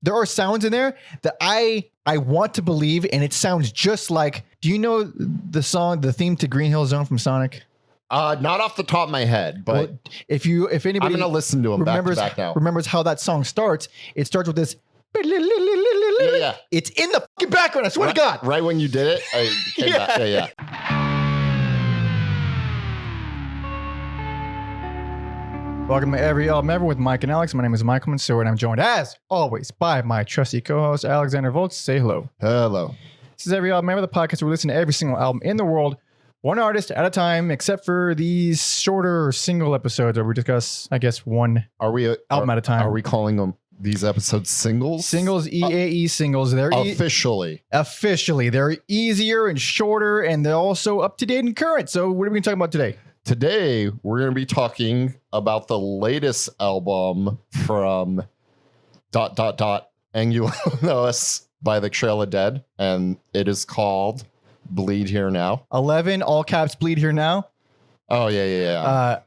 there are sounds in there that I want to believe, and it sounds just like. Do you know the theme to Green Hill Zone from Sonic? Not off the top of my head, but well, if anybody, I'm gonna listen to him back to back now. Remembers how that song starts? It starts with this. Yeah. It's in the fucking background. I swear to God. Right when you did it, I came back. Yeah. Welcome to Every Album Ever with Mike and Alex. My name is Michael Mansour, and I'm joined, as always, by my trusty co-host, Alexander Volts. Say hello. Hello. This is Every Album Ever, the podcast where we listen to every single album in the world, one artist at a time, except for these shorter single episodes where we discuss, I guess, one album at a time. Are we calling them these episodes singles? Singles, EAE singles. They're officially. They're easier and shorter, and they're also up to date and current. So what are we going to talk about today? Today, we're going to be talking about the latest album from ... Angulos by the Trail of Dead, and it is called Bleed Here Now. 11, all caps, Bleed Here Now. Oh, yeah.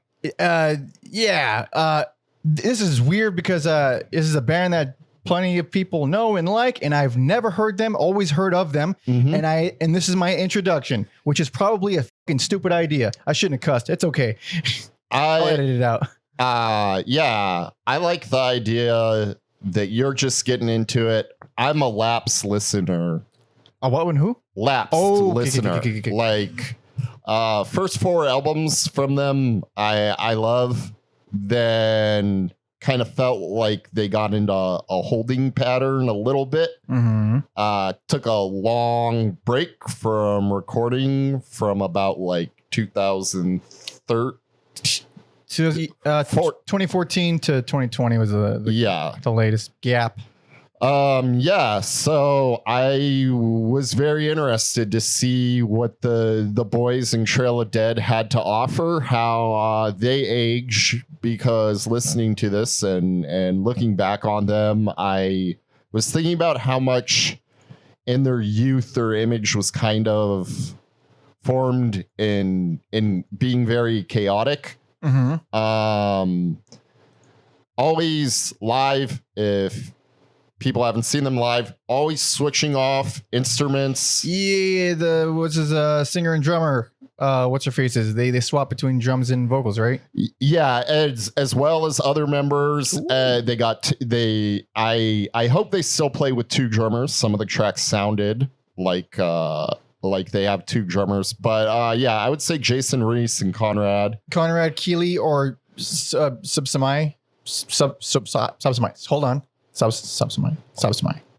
This is weird because this is a band that plenty of people know and like, and I've never heard them, always heard of them. Mm-hmm. And this is my introduction, which is probably a fucking stupid idea. I shouldn't have cussed. It's okay. I'll edit it out. Yeah, I like the idea that you're just getting into it. I'm a lapsed listener. A what and who? Lapsed listener. Okay. Like, first 4 albums from them, I love. Then kind of felt like they got into a holding pattern a little bit. Mm-hmm. Took a long break from recording from about like 2013. 2014 to 2020 was the latest gap. So I was very interested to see what the boys in Trail of Dead had to offer, how they age, because listening to this and looking back on them, I was thinking about how much in their youth their image was kind of formed in being very chaotic. Mm-hmm. Always live, if people haven't seen them live, always switching off instruments. Yeah, what's his singer and drummer? What's her faces? They swap between drums and vocals, right? Yeah, as well as other members. I hope they still play with 2 drummers. Some of the tracks sounded like they have 2 drummers, but I would say Jason Reese and Conrad Keeley, or Subsamai. Hold on. Subsamai.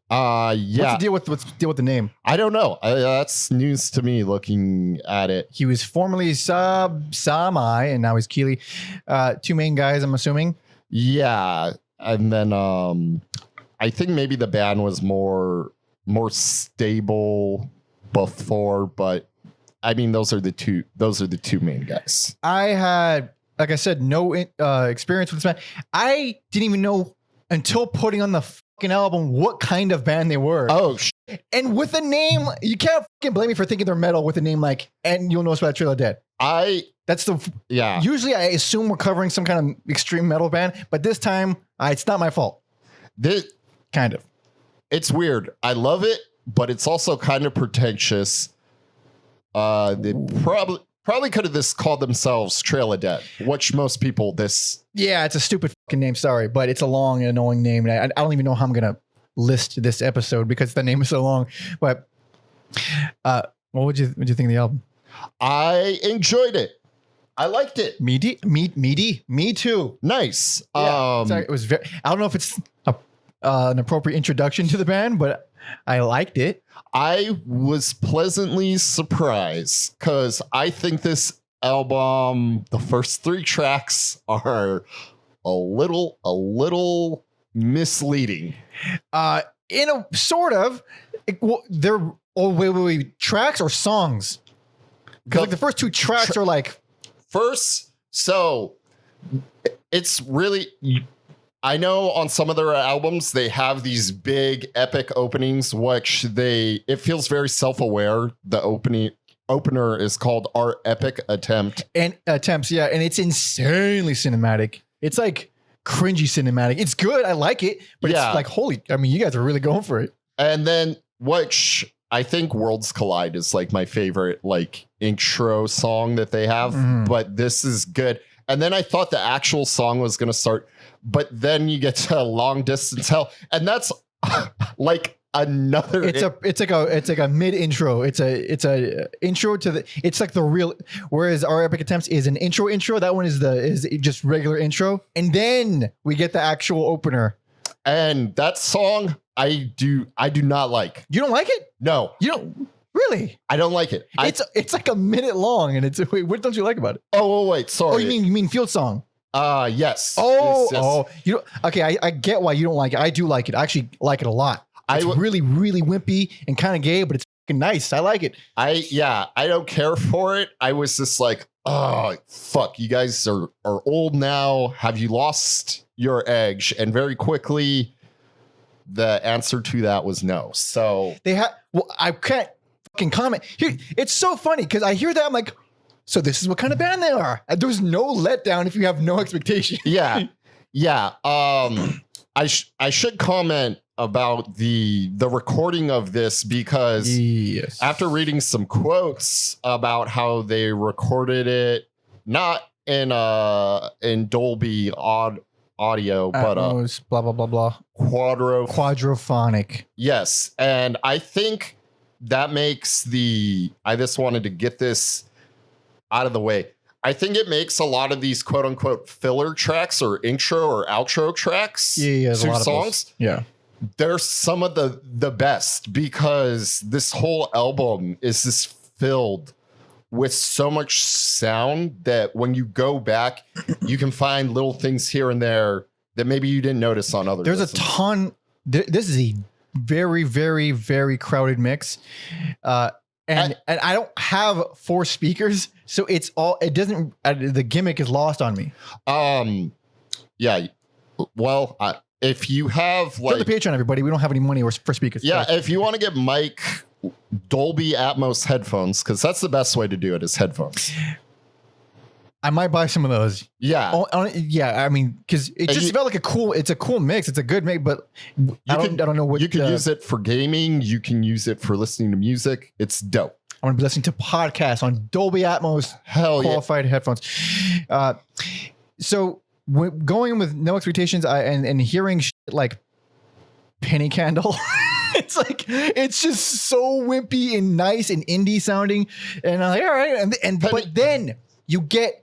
Yeah. What's the deal with the name? I don't know. That's news to me looking at it. He was formerly Subsamai, and now he's Keeley. 2 main guys, I'm assuming. Yeah, and then I think maybe the band was more stable before, but I mean those are the two main guys. I had, like I said, no experience with this band. I didn't even know until putting on the fucking album what kind of band they were. Oh, and with a name, you can't fucking blame me for thinking they're metal with a name like, and you'll know it's about Trail of Dead. Usually I assume we're covering some kind of extreme metal band, but this time it's not my fault. Kind of. It's weird. I love it, but it's also kind of pretentious. They probably could have just called themselves Trail of Dead, which most people Yeah, it's a stupid fucking name. Sorry, but it's a long and annoying name. And I don't even know how I'm going to list this episode because the name is so long. But what would you think of the album? I enjoyed it. I liked it. Meaty. Me too. Nice. Yeah, it was very, I don't know if it's an appropriate introduction to the band, but I liked it. I was pleasantly surprised because I think this album, the first 3 tracks are a little misleading. In a sort of, they're wait, tracks or songs? Because like the first 2 tracks are like so it's really. I know on some of their albums, they have these big epic openings, which it feels very self-aware. The opener is called Our Epic Attempt. And Attempts, yeah. And it's insanely cinematic. It's like cringy cinematic. It's good. I like it, but Yeah. it's like, holy, I mean, you guys are really going for it. And then which I think Worlds Collide is like my favorite like intro song that they have, but this is good. And then I thought the actual song was going to start, but then you get to Long Distance Hell, and that's like another. It's like a mid intro. It's a intro to the. It's like the real. Whereas our Epic Attempts is an intro. That one is just regular intro, and then we get the actual opener. And that song, I do not like. You don't like it? No, you don't. Really? I don't like it. It's like a minute long, and it's wait, what don't you like about it? Oh wait, sorry. Oh, you mean Field Song? Yes. Oh, you don't, okay. I get why you don't like it. I do like it. I actually like it a lot. It's really, really wimpy and kind of gay, but it's fucking nice. I like it. I don't care for it. I was just like, oh fuck, you guys are old now. Have you lost your edge? And very quickly, the answer to that was no. So they had. Well, I can't fucking comment here. It's so funny because I hear that I'm like, so this is what kind of band they are. And there's no letdown if you have no expectation. Yeah. I should comment about the recording of this because after reading some quotes about how they recorded it not in Dolby audio but blah blah blah blah quadrophonic. Yes, and I think that makes I just wanted to get this out of the way. I think it makes a lot of these quote unquote filler tracks or intro or outro tracks to songs. Yeah. They're some of the best because this whole album is just filled with so much sound that when you go back, you can find little things here and there that maybe you didn't notice on other. There's a ton. This is a very, very, very crowded mix. And I don't have 4 speakers, so it doesn't, the gimmick is lost on me. Yeah. Well, if you have like the Patreon, everybody, we don't have any money for speakers. Yeah. If you want to get Mike Dolby Atmos headphones, because that's the best way to do it is headphones. I might buy some of those. Yeah. I mean, because it just felt like it's a cool mix. It's a good mix, but I don't know what you can use it for gaming. You can use it for listening to music. It's dope. I'm going to be listening to podcasts on Dolby Atmos qualified headphones. So going with no expectations and hearing shit like Penny Candle, it's just so wimpy and nice and indie sounding. And I'm like, all right. But then you get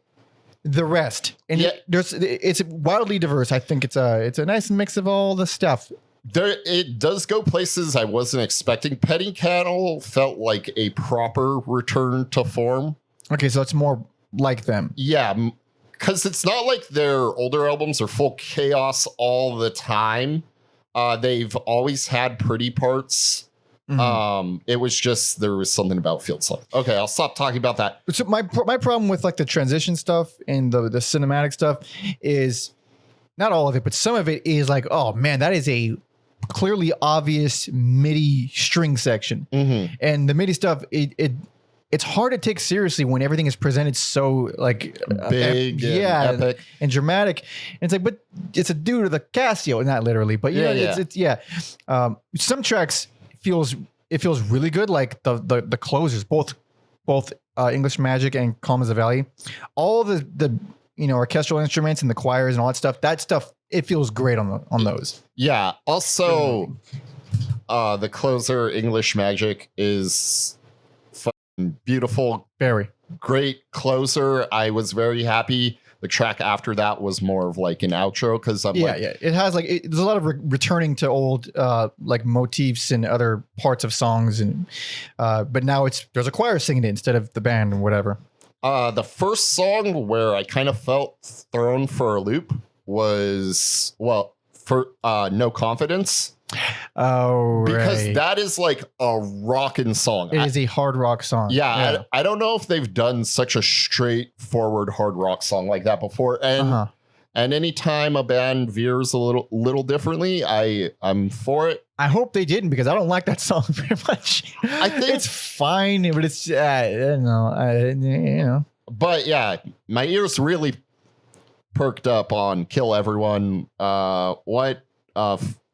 the rest, and it's wildly diverse. I think it's a nice mix of all the stuff. It does go places I wasn't expecting. Penny Candle felt like a proper return to form. Okay, so it's more like them. Yeah, because it's not like their older albums are full chaos all the time. They've always had pretty parts. It was just there was something about Field Song. Okay, I'll stop talking about that. So my problem with like the transition stuff and the cinematic stuff is not all of it, but some of it is like, oh man, that is a clearly obvious MIDI string section, and the MIDI stuff it's hard to take seriously when everything is presented so like big, and epic and dramatic. And it's like, but it's a dude with a Casio, not literally, but it's some tracks. It feels really good, like the closers, both English Magic and Calm as a Valley, all the orchestral instruments and the choirs and all that stuff. That stuff, it feels great on those. Yeah. Also, the closer English Magic is fucking beautiful. Very great closer. I was very happy. The track after that was more of like an outro because it has like there's a lot of returning to old like motifs and other parts of songs, and but now there's a choir singing it instead of the band or whatever. The first song where I kind of felt thrown for a loop was for No Confidence. Oh, because that is like a rockin' song. It is a hard rock song. Yeah. I don't know if they've done such a straightforward hard rock song like that before. And anytime a band veers a little differently, I'm for it. I hope they didn't, because I don't like that song very much. I think it's fine, but it's I don't know. But yeah, my ears really perked up on Kill Everyone.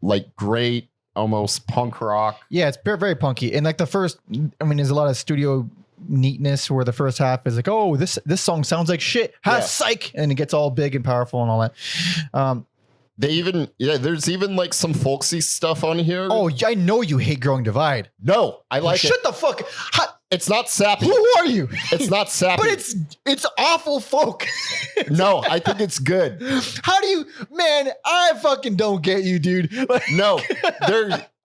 Like great, almost punk rock. Yeah, it's very, very punky. And like the first, I mean, there's a lot of studio neatness where the first half is like, oh, this song sounds like shit. Psych. And it gets all big and powerful and all that. There's even like some folksy stuff on here. Oh, I know you hate Growing Divide. No, I like it. Shut the fuck. It's not sappy. Who are you? It's not sappy. But it's awful folk. No, I think it's good. How do you, man, I fucking don't get you, dude. Like, no,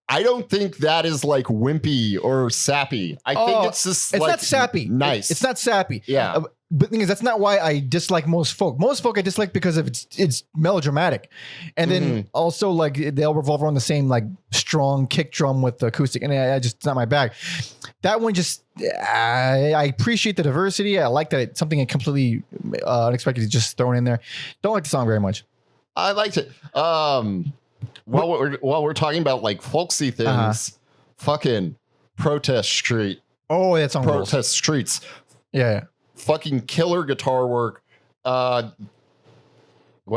I don't think that is like wimpy or sappy. I think it's just it's not sappy. Nice. It's not sappy. Yeah. But the thing is, that's not why I dislike most folk. Most folk I dislike because of it's melodramatic. And then also like they all revolve around the same like strong kick drum with the acoustic. And I just, it's not my bag. That one just, I appreciate the diversity. I like that it's something completely unexpected just thrown in there. Don't like the song very much. I liked it. While we're talking about like folksy things, fucking Protest Street. Oh, that song Protest rules. Streets. Yeah. Fucking killer guitar work. What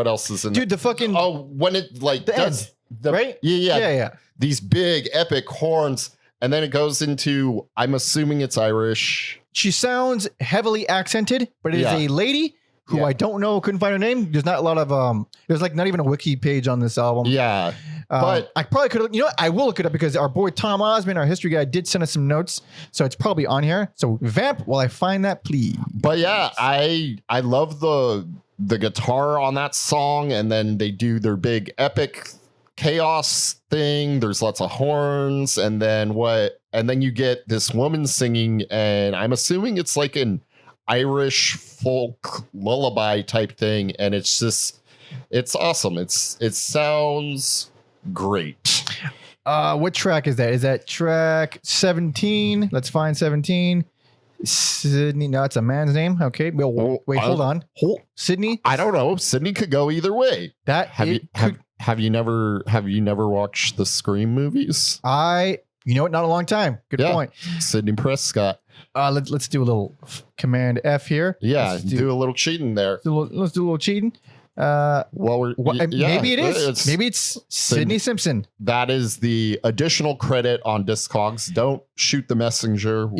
else is in Dude, the fucking... Oh, when it like does... right? Yeah. These big epic horns. And then it goes into, I'm assuming it's Irish. She sounds heavily accented, but it is a lady who I don't know, couldn't find her name. There's not a lot of, there's like not even a wiki page on this album. Yeah. But I probably could have, you know what? I will look it up because our boy Tom Osman, our history guy, did send us some notes. So it's probably on here. So vamp while I find that, please. But yeah, I love the guitar on that song. And then they do their big epic chaos thing. There's lots of horns. And then you get this woman singing. And I'm assuming it's like an Irish folk lullaby type thing. And it's just, it's awesome. It sounds great. What track is that? Is that track 17? Let's find 17. Sydney. No, it's a man's name. Okay. Well, wait, hold on. Sydney. I don't know. Sydney could go either way. Have you never watched the Scream movies? You know what? Not a long time. Good point. Sydney Prescott. Let's do a little Command F here. Yeah, do a little cheating there. Let's do a little cheating. Maybe it is. Maybe it's Sydney Simpson. That is the additional credit on Discogs. Don't shoot the messenger.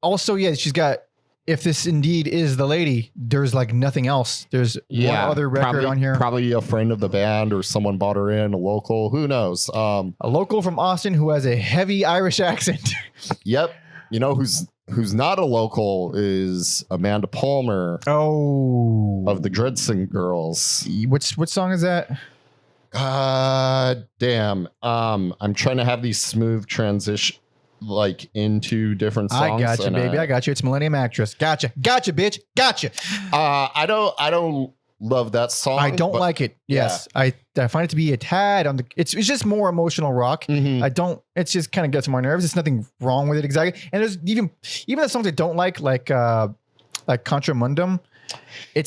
Also, yeah, she's got. If this indeed is the lady, there's like nothing else. There's one other record on here. Probably a friend of the band or someone bought her in, a local. Who knows? A local from Austin who has a heavy Irish accent. Yep. You know who's not a local is Amanda Palmer. Oh, of the Dreadsing Girls. What song is that? Damn. I'm trying to have these smooth transition like into different songs. I got you, baby. I got you. It's Millennium Actress. Gotcha, bitch. Gotcha. I don't love that song. I don't like it. Yes. Yeah. I find it to be a tad on the, it's just more emotional rock. Mm-hmm. It's just kind of gets on my nerves. There's nothing wrong with it exactly. And there's even the songs I don't like Contra Mundum. I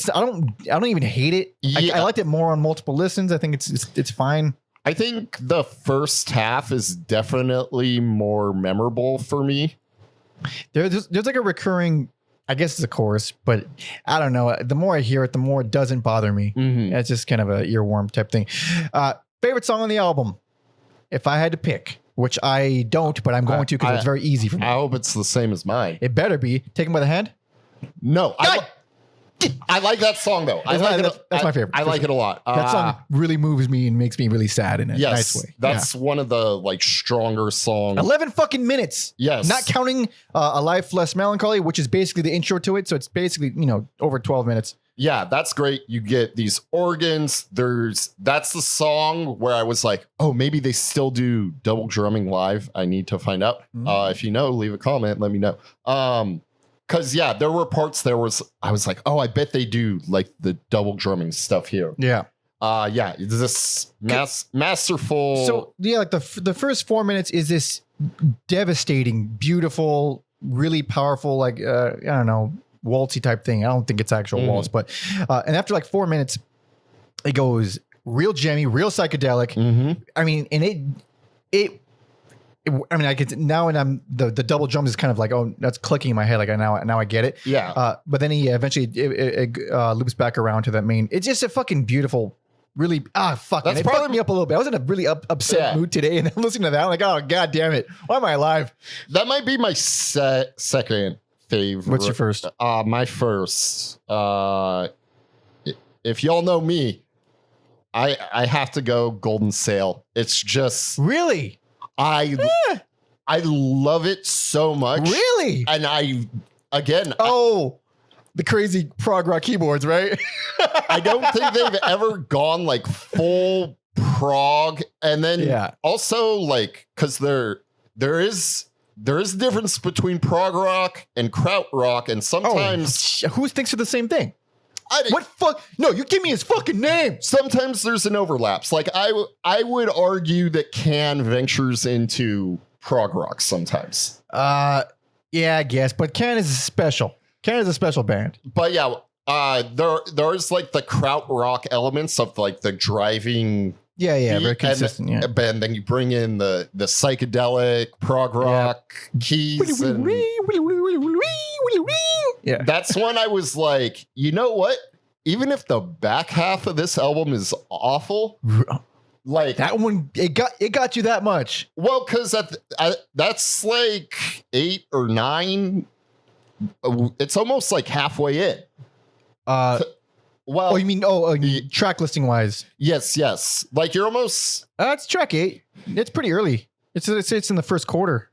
don't even hate it. Yeah. I liked it more on multiple listens. I think it's fine. I think the first half is definitely more memorable for me. There's like a recurring, I guess it's a chorus, but I don't know. The more I hear it, the more it doesn't bother me. Mm-hmm. It's just kind of a earworm type thing. Favorite song on the album, if I had to pick, which I don't, but I'm going to because it's very easy for me. I hope it's the same as mine. It better be. Taken by the Hand? No. I like that song though. That's my favorite. I like it a lot. That song really moves me and makes me really sad in a nice way. That's one of the like stronger songs. 11 fucking minutes. Yes. Not counting A Life Less Melancholy, which is basically the intro to it. So it's basically, over 12 minutes. Yeah, that's great. You get these organs. That's the song where I was like, oh, maybe they still do double drumming live. I need to find out. Mm-hmm. If you know, leave a comment. Let me know. Because, there were parts I was like, oh, I bet they do like the double drumming stuff here. Yeah. It's this masterful. So, like the first 4 minutes is this devastating, beautiful, really powerful, like, I don't know, waltzy type thing. I don't think it's actual waltz, but, and after like 4 minutes, it goes real jammy, real psychedelic. Mm-hmm. I mean, and I mean, I get now, and I'm the double drums is kind of like, oh, that's clicking in my head. Like now I get it. Yeah. But then he eventually it loops back around to that main. It's just a fucking beautiful, really fuck. That's It probably fucked me up a little bit. I was in a really upset mood today, and then listening to that, I'm like, oh god damn it, why am I alive? That might be my second favorite. What's your first? My first. If y'all know me, I have to go Golden Sail. It's just Really. I love it so much. Really? And the crazy prog rock keyboards, right? I don't think they've ever gone like full prog. And then also like, because there is a difference between prog rock and kraut rock, and sometimes who thinks of the same thing? What fuck? No, you give me his fucking name. Sometimes there's an overlaps. Like I would argue that Can ventures into prog rock sometimes. Yeah, I guess. But Can is special. Can is a special band. But yeah, there's like the kraut rock elements of like the driving. Yeah, very consistent. And then you bring in the psychedelic prog rock keys. Yeah, that's when I was like, you know what? Even if the back half of this album is awful, like that one, it got you that much. Well, because that's like 8 or 9. It's almost like halfway in. You mean track listing wise? Yes. Like you're almost. It's track 8. It's pretty early. It's in the first quarter.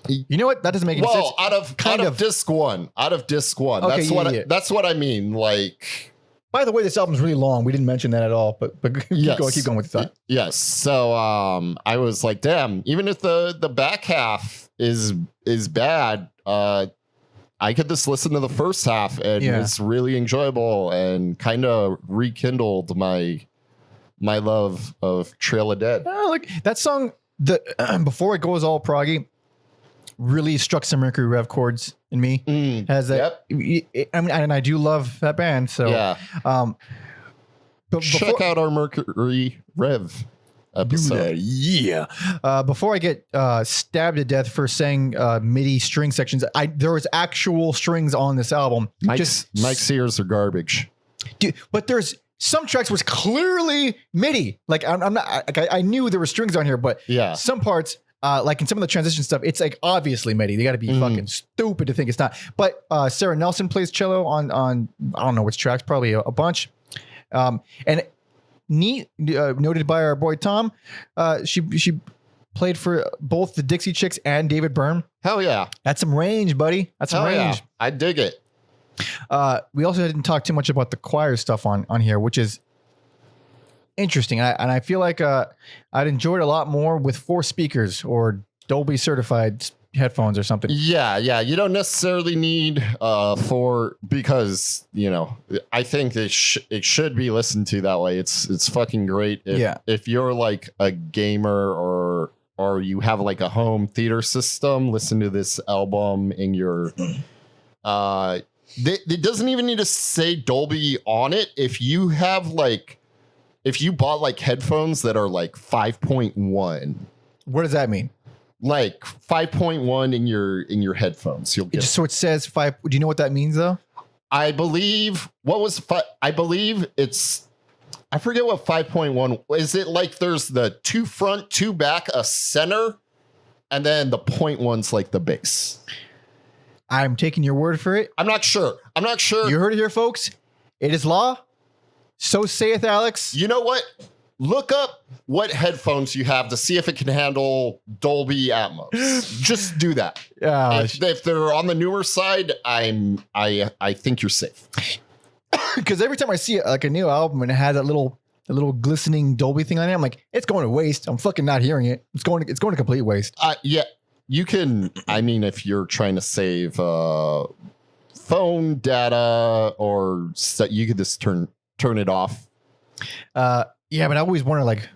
You know what? That doesn't make any sense. Out of disc one. Okay, that's what I mean. Like. By the way, this album's really long. We didn't mention that at all, but keep going with the thought. Yes. So I was like, damn. Even if the back half is bad, I could just listen to the first half, and it's really enjoyable and kind of rekindled my love of Trail of Dead. Look, that song, before it goes all proggy, really struck some Mercury Rev chords in me. Has that? Yep. I mean, and I do love that band. So yeah. But check out our Mercury Rev episode. Before I get stabbed to death for saying MIDI string sections, there was actual strings on this album. Mike Sears are garbage, dude. But there's some tracks was clearly MIDI. Like I'm not. I knew there were strings on here, but some parts. Like in some of the transition stuff, it's like obviously MIDI. They got to be fucking stupid to think it's not. But Sarah Nelson plays cello on I don't know which tracks, probably a bunch. And neat, noted by our boy Tom, she played for both the Dixie Chicks and David Byrne. Hell yeah, that's some range, buddy. That's some range. Yeah. I dig it. We also didn't talk too much about the choir stuff on here, which is interesting. And I feel like I'd enjoy it a lot more with 4 speakers or Dolby certified headphones or something. Yeah. You don't necessarily need 4 because, I think it should be listened to that way. It's fucking great. If you're like a gamer or you have like a home theater system, listen to this album in your it doesn't even need to say Dolby on it. If you bought like headphones that are like 5.1. What does that mean? Like 5.1 in your headphones. You'll get so it says 5. Do you know what that means though? I believe I forget what 5.1 is. It like there's the 2 front, 2 back, a center, and then the 0.1's like the bass. I'm taking your word for it. I'm not sure. You heard it here, folks. It is law. So saith Alex. You know what? Look up what headphones you have to see if it can handle Dolby Atmos. Just do that. If they're on the newer side, I think you're safe. Because every time I see like a new album and it has that little glistening Dolby thing on it, I'm like, it's going to waste. I'm fucking not hearing it. It's going to complete waste. Yeah, you can. I mean, if you're trying to save phone data or you could just turn it off. Yeah, but I always wonder, like,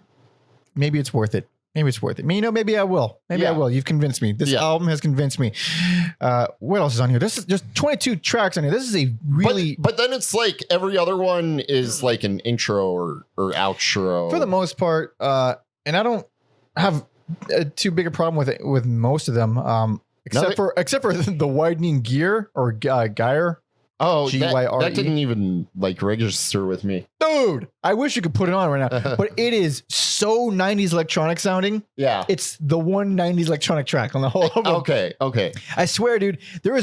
maybe it's worth it. Maybe I will. I will. You've convinced me. This album has convinced me. What else is on here? There's 22 tracks on here. This is a really... But then it's like every other one is like an intro or outro. For the most part. And I don't have too big a problem with most of them. Except for the widening gear or gyre. Oh, Gyre. that didn't even like register with me. Dude, I wish you could put it on right now, but it is so 90s electronic sounding. Yeah. It's the one 90s electronic track on the whole album. Okay. I swear, dude, there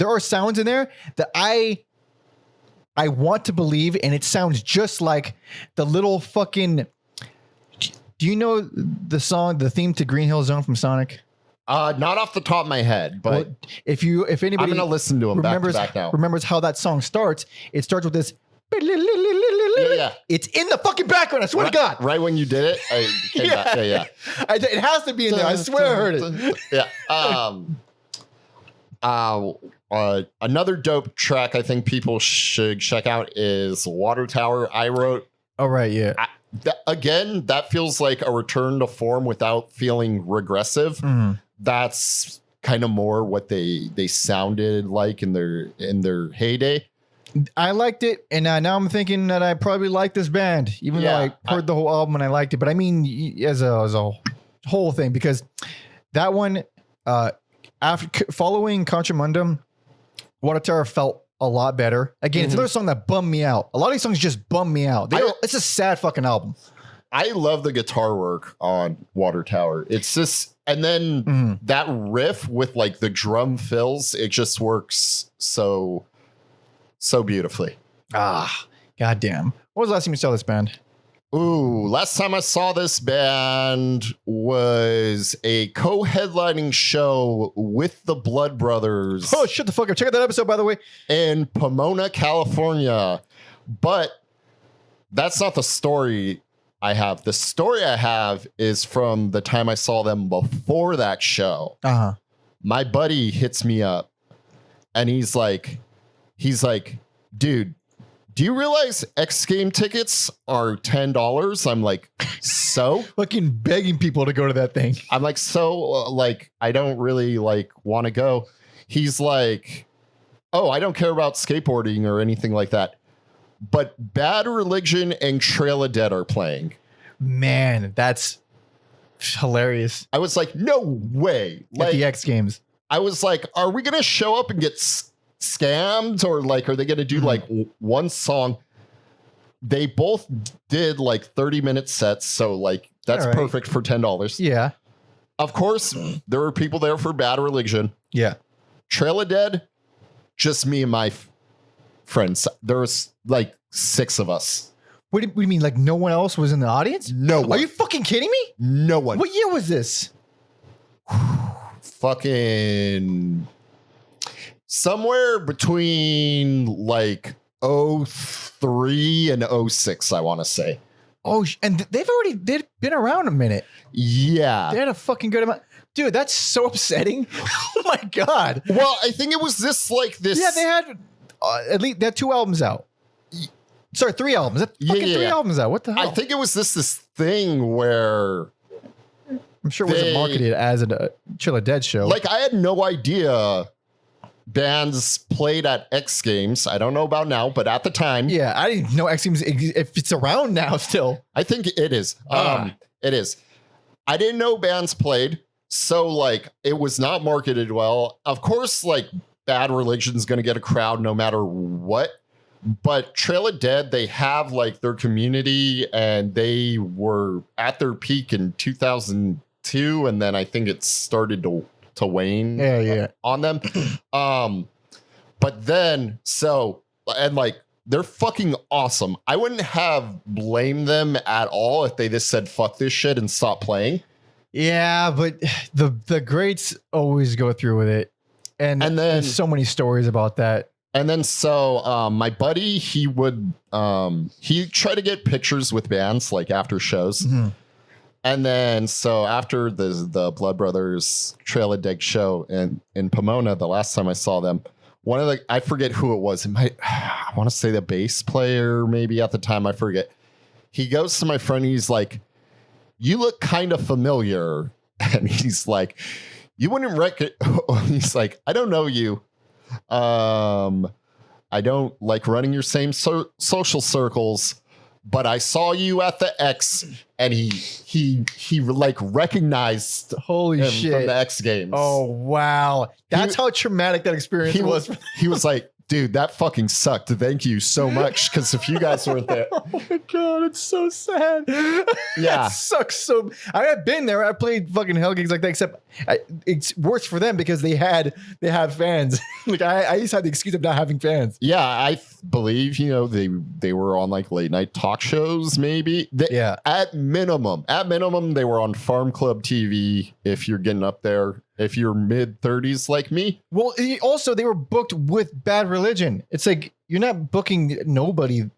are sounds in there that I want to believe, and it sounds just like the little fucking. Do you know the song, the theme to Green Hill Zone from Sonic? Not off the top of my head, but well, if anybody, I'm gonna listen to them back to back now. Remembers how that song starts? It starts with this. Yeah. It's in the fucking background. I swear to God. Right when you did it, I came back. Yeah. It has to be in there. I swear I heard it. Yeah. Another dope track I think people should check out is Water Tower. I wrote. Oh right, yeah. That feels like a return to form without feeling regressive. Mm-hmm. That's kind of more what they sounded like in their heyday. I liked it, and now I'm thinking that I probably like this band, even though I heard the whole album and I liked it. But I mean, as a whole thing, because that one, after following Contramundum, Water Tower felt a lot better. Again, it's another song that bummed me out. A lot of these songs just bum me out. It's a sad fucking album. I love the guitar work on Water Tower. It's just, and then that riff with like the drum fills, it just works so beautifully. Goddamn. What was the last time you saw this band? Ooh, last time I saw this band was a co-headlining show with the Blood Brothers. Oh, shut the fuck up. Check out that episode, by the way. In Pomona, California. But that's not the story I have. The story I have is from the time I saw them before that show. Uh-huh. My buddy hits me up and he's like, dude, do you realize X Game tickets are $10? I'm like, so? Fucking begging people to go to that thing. I'm like, I don't really want to go. He's like, oh, I don't care about skateboarding or anything like that. But Bad Religion and Trail of Dead are playing. Man, that's hilarious. I was like, no way. At the X Games. I was like, are we going to show up and get scammed, or are they going to do one song? They both did 30-minute sets, so that's perfect for $10. Yeah. Of course, there were people there for Bad Religion. Yeah. Trail of Dead, just me and my friends. There was 6 of us. What do you mean? No one else was in the audience? No one. Are you fucking kidding me? No one. What year was this? Fucking somewhere between 03 and 06, I want to say. Oh, and they've been around a minute. Yeah. They had a fucking good amount. Dude, that's so upsetting. Oh my God. Well, I think it was this. Yeah, they had at least they had 2 albums out. Sorry, 3 albums. That fucking 3 albums out. What the hell? I think it was this thing where I'm sure it wasn't marketed as a Chill of Dead show. I had no idea bands played at X Games. I don't know about now, but at the time. Yeah, I didn't know X Games, if it's around now still. I think it is. It is. I didn't know bands played. So it was not marketed well. Of course, Bad Religion's going to get a crowd no matter what. But Trail of Dead, they have their community, and they were at their peak in 2002, and then I think it started to wane on them. But then they're fucking awesome. I wouldn't have blamed them at all if they just said fuck this shit and stopped playing. Yeah, but the greats always go through with it, and then there's so many stories about that. And then my buddy, he try to get pictures with bands after shows. Mm-hmm. And then after the Blood Brothers Trail of Dead show in Pomona, the last time I saw them, I forget who it was. I want to say the bass player maybe at the time, I forget. He goes to my friend, he's like, you look kind of familiar. And he's like, you wouldn't he's like, I don't know you. I don't like running your same social circles, but I saw you at the X, and he like recognized Holy him shit. from the X Games. Oh, wow. That's how traumatic that experience was. He was like, dude, that fucking sucked. Thank you so much. Because if you guys weren't there. Oh my God, it's so sad. Yeah. It sucks so. I have been there. I played fucking hell gigs like that, except it's worse for them because they have fans. Like I used to have the excuse of not having fans. Yeah, I believe, they were on like late night talk shows, maybe. Yeah. At minimum, they were on Farm Club TV if you're getting up there. If you're mid 30s like me. Well, also they were booked with Bad Religion. It's like you're not booking nobody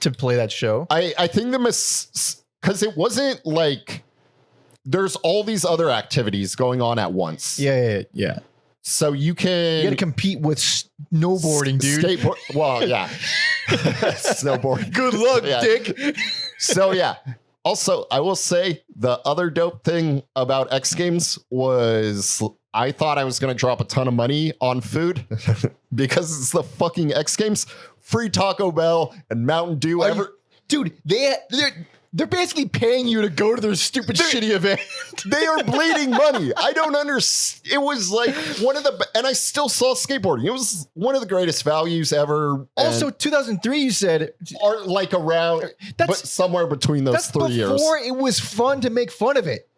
to play that show. I think because it wasn't like there's all these other activities going on at once. Yeah. So you got to compete with snowboarding, dude. Skateboard. Well, yeah. Snowboarding. Good luck, dick. So yeah. Also, I will say the other dope thing about X Games was I thought I was going to drop a ton of money on food because it's the fucking X Games. Free Taco Bell and Mountain Dew. Dude, they're basically paying you to go to their stupid shitty event. They are bleeding money. I don't understand. It was like and I still saw skateboarding. It was one of the greatest values ever. Also, 2003, you said. Or like around, but somewhere between those 3 years. Before it was fun to make fun of it.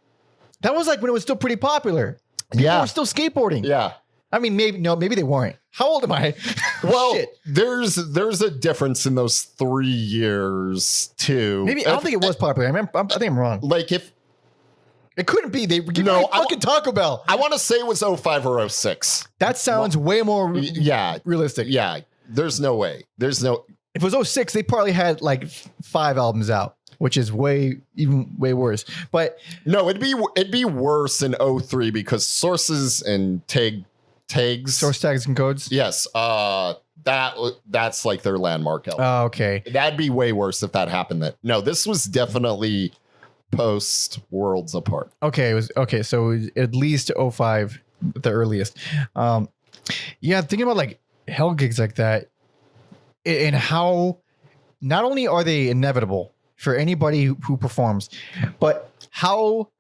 That was like when it was still pretty popular. People were still skateboarding. Yeah. I mean, maybe they weren't. How old am I? Well, there's a difference in those 3 years too. Maybe I don't think it was popular. I think I'm wrong. Like if it couldn't be, they give me fucking Taco Bell. I want to say it was 05 or 06. That sounds way more realistic. Yeah, there's no way. If it was 06, they probably had like 5 albums out, which is way worse. But no, it'd be worse in 03 because sources and tags, source tags and codes. Yes, that's like their landmark album. Oh, okay. That'd be way worse if that happened. No, this was definitely post Worlds Apart. Okay, it was okay. So it was at least 05, the earliest. Yeah, thinking about like hell gigs like that, and how not only are they inevitable for anybody who performs, but how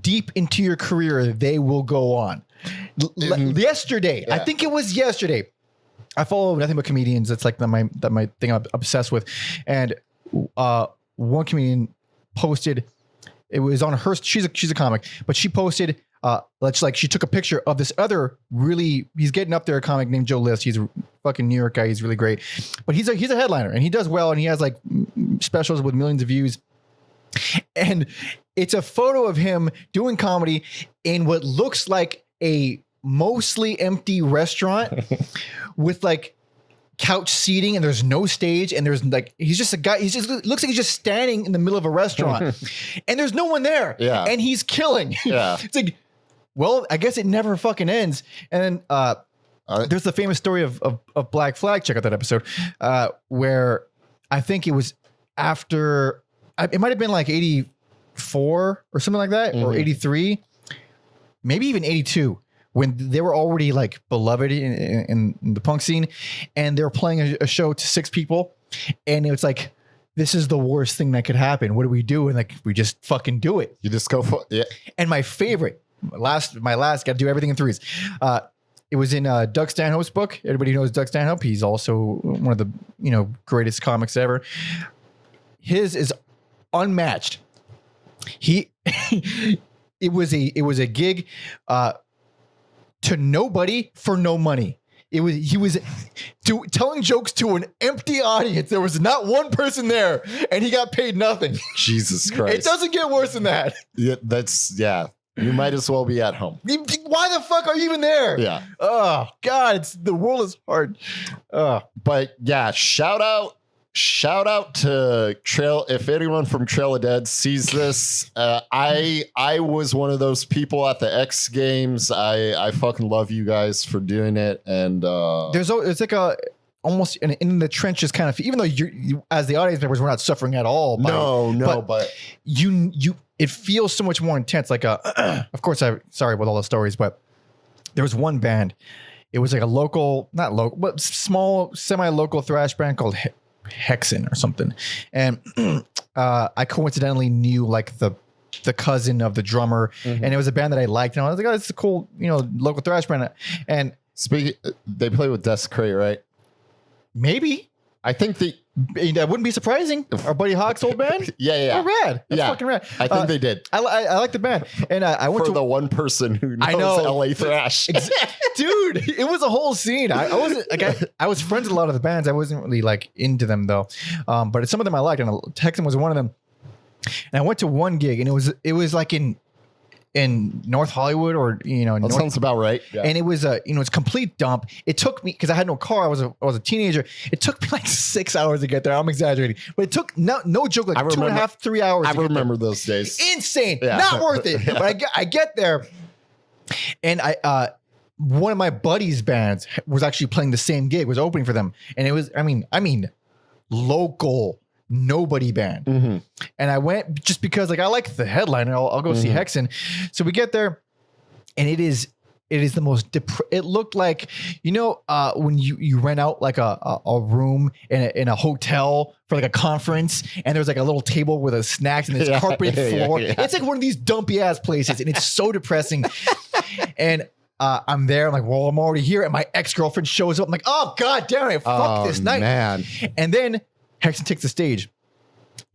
deep into your career they will go on. Yesterday, I think it was yesterday, I follow nothing but comedians. That's like my thing I'm obsessed with. And one comedian posted, it was on her, she's a comic, but she posted, she took a picture of this other he's getting up there, a comic named Joe List. He's a fucking New York guy. He's really great, but he's a headliner and he does well. And he has like specials with millions of views. And it's a photo of him doing comedy in what looks like a mostly empty restaurant with like couch seating, and there's no stage, and there's like he's just a guy. Looks like he's just standing in the middle of a restaurant, and there's no one there. Yeah, and he's killing. Yeah, it's like, well, I guess it never fucking ends. And then there's the famous story of Black Flag. Check out that episode where I think it was after. It might have been like 84 or something like that, or 83, maybe even 82, when they were already like beloved in the punk scene, and they were playing a show to 6 people, and it was like, this is the worst thing that could happen. What do we do? And like, we just fucking do it. You just go for it. Yeah. And my favorite, my last, got to do everything in threes. It was in Doug Stanhope's book. Everybody knows Doug Stanhope. He's also one of the greatest comics ever. His is unmatched. It was a gig to nobody for no money. He was telling jokes to an empty audience. There was not one person there, and he got paid nothing. Jesus Christ! It doesn't get worse than that. Yeah. You might as well be at home. Why the fuck are you even there? Yeah. Oh God, the world is hard. But yeah, shout out to Trail. If anyone from Trail of Dead sees this, I was one of those people at the X Games. I fucking love you guys for doing it. And it's like a almost in the trenches kind of, even though you as the audience members, we're not suffering at all. But it feels so much more intense. Like of course, I'm sorry about all the stories, but there was one band. It was like a not local, but small, semi-local thrash band called Hexen or something. And I coincidentally knew like the cousin of the drummer, and it was a band that I liked. And I was like, oh, it's a cool, local thrash band. And Speaking, they play with Desecrate, right? maybe I think that wouldn't be surprising. Our buddy Hawk's old band. yeah. Oh, rad. That's fucking rad. I think they did. I like the band. And I went For to the one person who knows I know. LA thrash. Dude, it was a whole scene. I wasn't like I was friends with a lot of the bands. I wasn't really like into them though. But some of them I liked, and Hexen was one of them. And I went to one gig, and it was like in North Hollywood, or That sounds about right. Yeah. and it was it's complete dump. It took me, because I had no car. I was a teenager. It took me like 6 hours to get there. I'm exaggerating, but it took no joke like 2.5, 3 hours. I remember those days. Insane, Yeah. not worth it. Yeah. But I get there, and one of my buddies' bands was actually playing the same gig, was opening for them, and it was I mean local nobody band. Mm-hmm. And I went just because like I like the headline, and I'll go see Hexen. So we get there, and it is the most it looked like when you rent out like a room in a hotel for like a conference, and there's like a little table with a snacks and this carpeted floor. Yeah. It's like one of these dumpy ass places, and it's so depressing. And I'm there, I'm like, well, I'm already here, and my ex-girlfriend shows up. I'm like, oh god damn it, fuck this night, man. And then Hexen takes the stage,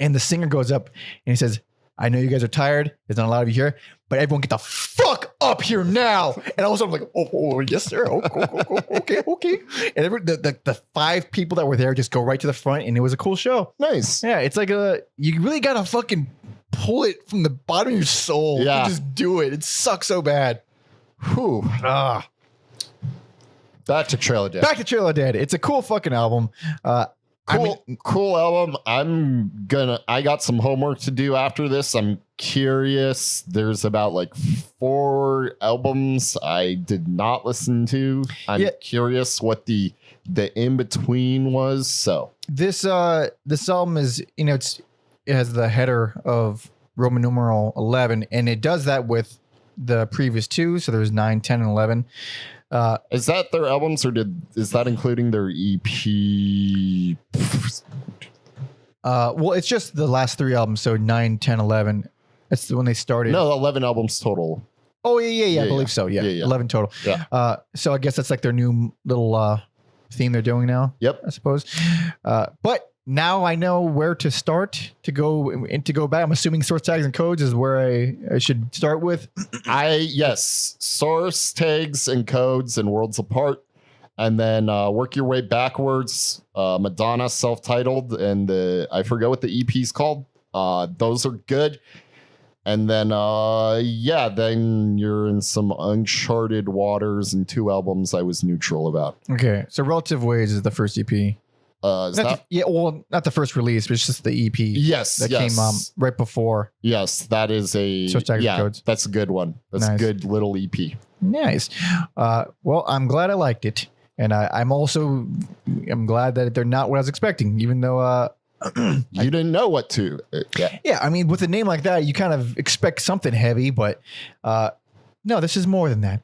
and the singer goes up and he says, I know you guys are tired. There's not a lot of you here, but everyone get the fuck up here now. And I was like, oh yes, sir. Okay. And the 5 people that were there just go right to the front, and it was a cool show. Nice. Yeah, it's like you really gotta fucking pull it from the bottom of your soul. Yeah. To just do it. It sucks so bad. Whew. Back to Trail of Dead. Back to Trail of Dead. It's a cool fucking album. Cool album. I got some homework to do after this. I'm curious. There's about like 4 albums I did not listen to. I'm curious what the in between was. So this album is, it has the header of Roman numeral 11, and it does that with the previous 2. So there's 9, 10, and 11. Is that their albums, or is that including their EP? Well, it's just the last 3 albums. So 9, 10, 11. That's when they started. No, 11 albums total. Oh yeah. I believe so. Yeah. 11 total. Yeah. So I guess that's like their new little theme they're doing now. Yep. I suppose. But now I know where to start to go back. I'm assuming source tags and codes is where I should start with. Yes, source tags and codes and worlds apart, and then work your way backwards. Madonna, self-titled, and I forget what the EP's called. Those are good. And then then you're in some uncharted waters, and 2 albums I was neutral about. Okay, so Relative Ways is the first EP. Not the first release, but it's just the EP. Yes, that came right before. Yes, that is a codes. That's a good one. That's a good little EP. Nice. Well, I'm glad I liked it, and I'm glad that they're not what I was expecting, even though you didn't know what to. Yeah, I mean, with a name like that, you kind of expect something heavy, but no, this is more than that.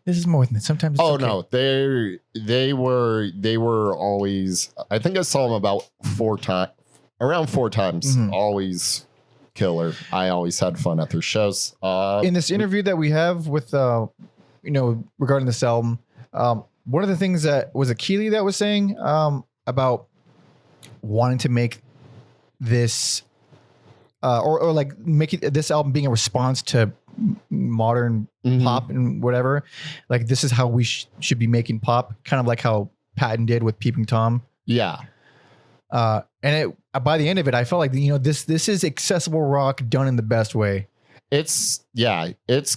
Sometimes. It's okay. No, they were always. I think I saw them about 4 times, around 4 times. Mm-hmm. Always killer. I always had fun at their shows. In this interview that we have with, regarding this album, one of the things that was Keely that was saying about wanting to make this, or like making this album being a response to modern pop and whatever, like this is how we should be making pop, kind of like how Patton did with Peeping Tom. Yeah. And by the end of it, I felt like this is accessible rock done in the best way. It's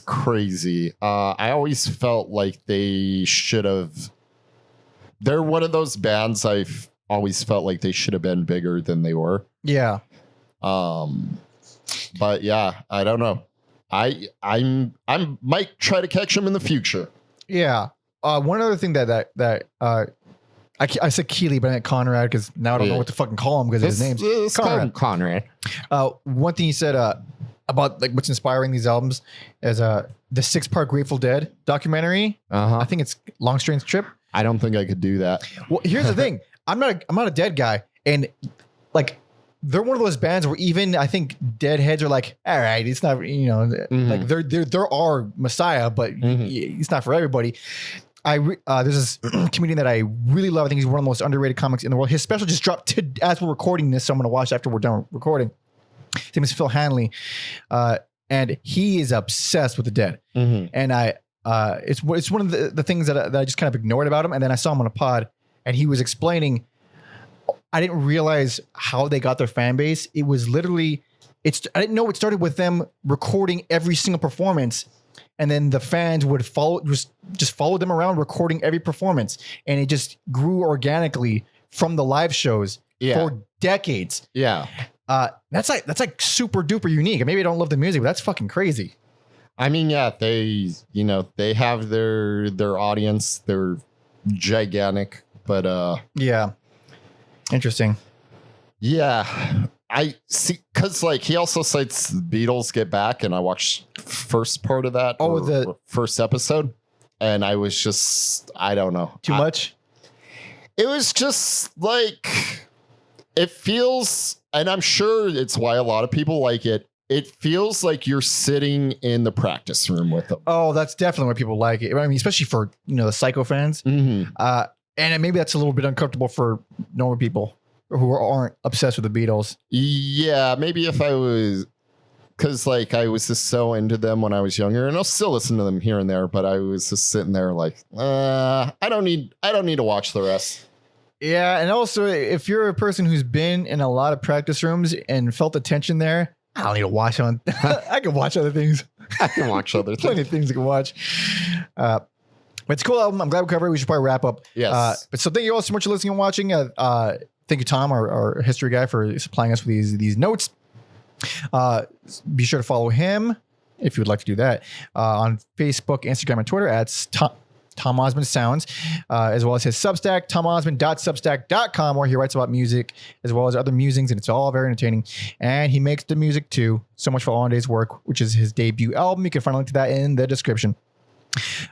crazy. I always felt like they should have. They're one of those bands I've always felt like they should have been bigger than they were. Yeah. But yeah, I don't know. I might try to catch them in the future. Yeah. One other thing that I said Keely, but I meant Conrad, because now I don't know what to fucking call him because his name's Conrad. One thing he said about like what's inspiring these albums is the 6-part Grateful Dead documentary. I think it's Long Strange Trip. I don't think I could do that. Well, here's the thing. I'm not a Dead guy, and like they're one of those bands where even I think Deadheads are like, all right, it's not, like they're our Messiah, but it's not for everybody. There's this comedian that I really love. I think he's one of the most underrated comics in the world. His special just dropped as we're recording this, so I'm going to watch after we're done recording. His name is Phil Hanley, and he is obsessed with the Dead. And it's one of the things that I just kind of ignored about him. And then I saw him on a pod, and he was explaining. I didn't realize how they got their fan base. It was literally, I didn't know it started with them recording every single performance. And then the fans would just follow them around recording every performance. And it just grew organically from the live shows for decades. Yeah. That's like super duper unique. Maybe I don't love the music, but that's fucking crazy. I mean, yeah, they have their audience. They're gigantic, but yeah. Interesting. Yeah. I see, because like he also cites Beatles Get Back, and I watched first part of that. The first episode, and I was just, I don't know, too much. It was just like, it feels, and I'm sure it's why a lot of people like it. It feels like you're sitting in the practice room with them. Oh, that's definitely why people like it. I mean, especially for the Psycho fans. And maybe that's a little bit uncomfortable for normal people who aren't obsessed with the Beatles. Yeah, maybe if I was, because like I was just so into them when I was younger, and I'll still listen to them here and there, but I was just sitting there like, I don't need to watch the rest. Yeah, and also if you're a person who's been in a lot of practice rooms and felt the tension there, I don't need to watch on. I can watch other things. I can watch other things. Plenty of things I can watch. But it's a cool album. I'm glad we covered it. We should probably wrap up. Yes. But so thank you all so much for listening and watching. Thank you, Tom, our history guy, for supplying us with these notes. Be sure to follow him if you would like to do that on Facebook, Instagram, and Twitter at Tom Osman Sounds, as well as his Substack, tomosman.substack.com, where he writes about music as well as other musings, and it's all very entertaining. And he makes the music too. So Much for All in Day's Work, which is his debut album. You can find a link to that in the description.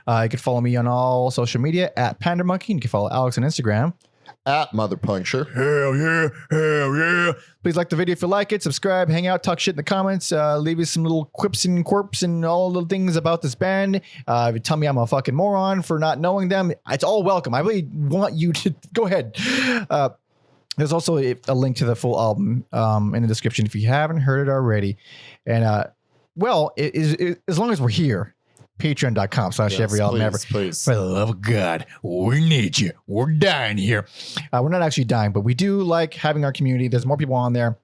You can follow me on all social media at Panda Monkey. You can follow Alex on Instagram at Mother Puncture. Hell yeah. Please like the video if you like it. Subscribe, hang out, talk shit in the comments. Leave us some little quips and quirps and all the things about this band. If you tell me I'm a fucking moron for not knowing them, it's all welcome. I really want you to go ahead. There's also a link to the full album in the description if you haven't heard it already. And as long as we're here, patreon.com/every album ever. Please. For the love of God, we need you. We're dying here. We're not actually dying, but we do like having our community. There's more people on there.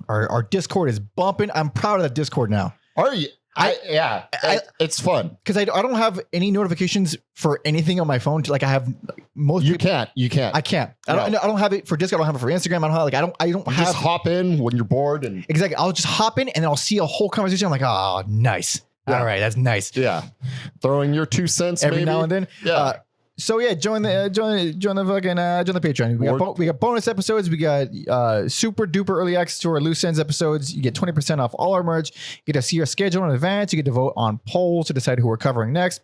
Our Discord is bumping. I'm proud of that Discord now. Are you? It's fun because I don't have any notifications for anything on my phone. Like I have most. You can't. I can't. I don't have it for Discord. I don't have it for Instagram. I don't have. Just hop in when you're bored and exactly. I'll just hop in and I'll see a whole conversation. I'm like, oh, nice. Yeah. All right, that's nice. Yeah, throwing your 2 cents every maybe. now and then. Yeah. So yeah, join the Patreon. We got bonus episodes. We got super duper early access to our loose ends episodes. You get 20% off all our merch. You get to see our schedule in advance. You get to vote on polls to decide who we're covering next.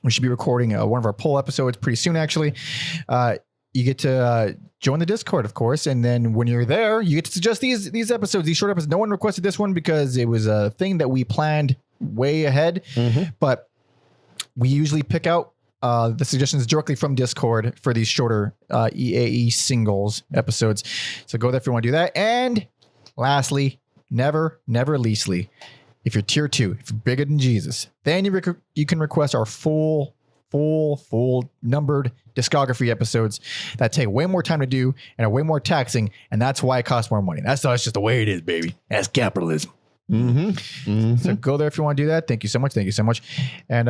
We should be recording one of our poll episodes pretty soon, actually. You get to join the Discord, of course, and then when you're there, you get to suggest these episodes, these short episodes. No one requested this one because it was a thing that we planned way ahead, but we usually pick out the suggestions directly from Discord for these shorter EAE singles episodes. So go there if you want to do that. And lastly, never leastly, if you're tier 2, if you're bigger than Jesus, then you can request our full numbered discography episodes that take way more time to do and are way more taxing, and that's why it costs more money. That's just the way it is, baby. That's capitalism. So go there if you want to do that. Thank you so much. And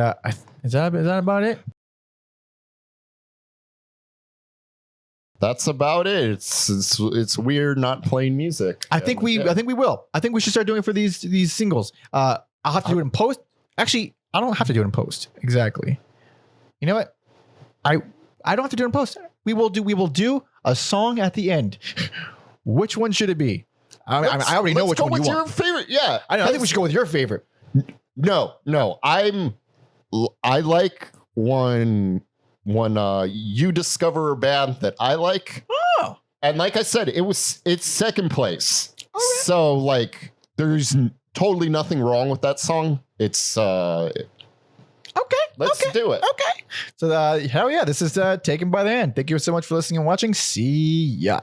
is that about it? That's about it. It's weird not playing music. I think we will. I think we should start doing it for these singles. I'll have to do it in post. Actually, I don't have to do it in post. Exactly. You know what? I don't have to do it in post. We will do a song at the end. Which one should it be? I already know which one you want. Your favorite? Yeah, I think we should go with your favorite. No. I like when you discover a band that I like. Oh, And like I said, it's second place. right. So like there's totally nothing wrong with that song. It's Okay. let's do it. Okay. So hell yeah, this is Taken by the Hand. Thank you so much for listening and watching. See ya.